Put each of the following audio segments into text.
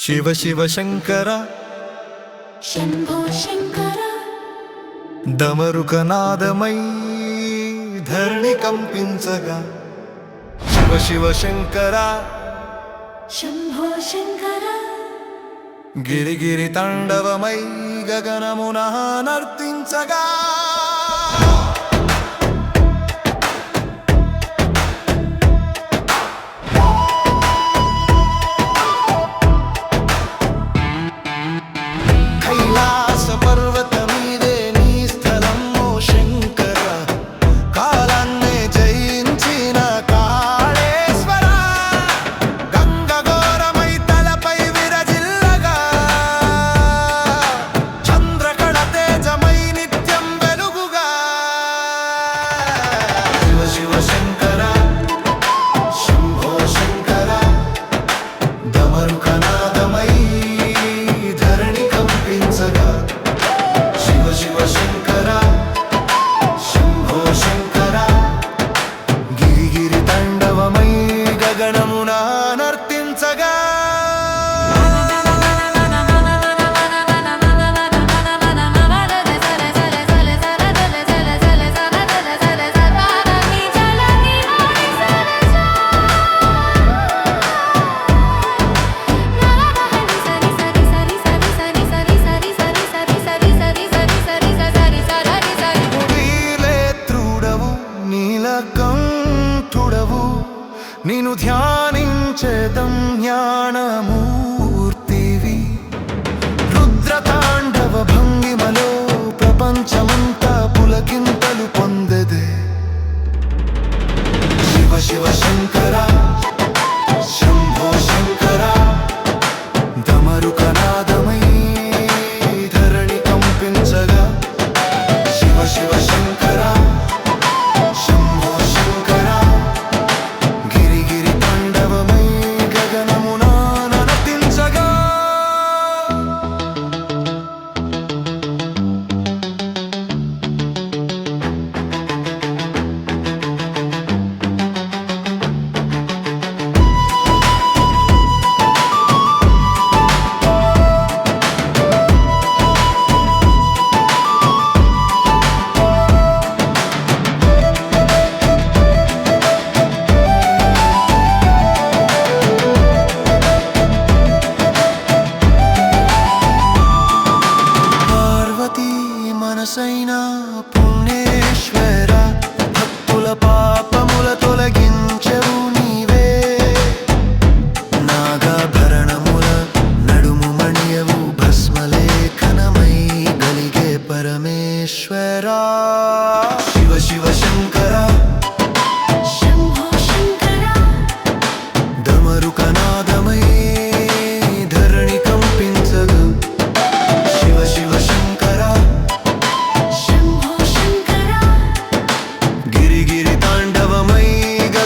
शिव शिव शंकरा शंभो शंकरा डमरुकनादमय धरणी कंपिंचगा शिव शिव शंकरा शंभो शंकरा गिरिगिरि तांडवमय गगनमुना नर्तिंचगा నిన్ను ధ్యానించేదం జ్ఞానమూర్తివి రుద్రతాండవ భంగిమలో ప్రపంచమంతా పులకింతలు పొందెదే శివ శివ శంకరా శంభో శంకరా డమరుకనాదమై ధరణి కంపించగా శివ శివ శంకరా శంభో శంకరా మనసైన పుణ్యేశ్వర భక్తుల పాపముల తొలగించెవు నీవే నాగాభరణముల నడుము మణియవు భస్మలేఖనమై గలిగే పరమేశ్వరా శివ శివ శంకరా శంభో శంకరా డమరుకనాదమై ధరణి కంపించగా శివ శివ శంకరా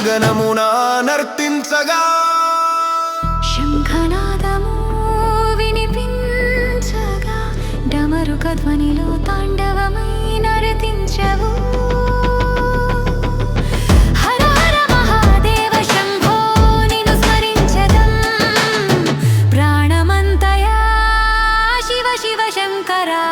గగనమునా నర్తించగా శంఖనాదము వినిపించగా డమరుక ధ్వనిలో తాండవమై నర్తించవు హర హర మహాదేవ శంభో నిన్ను స్మరించదం ప్రాణమంతయా శివ శివ శంకరా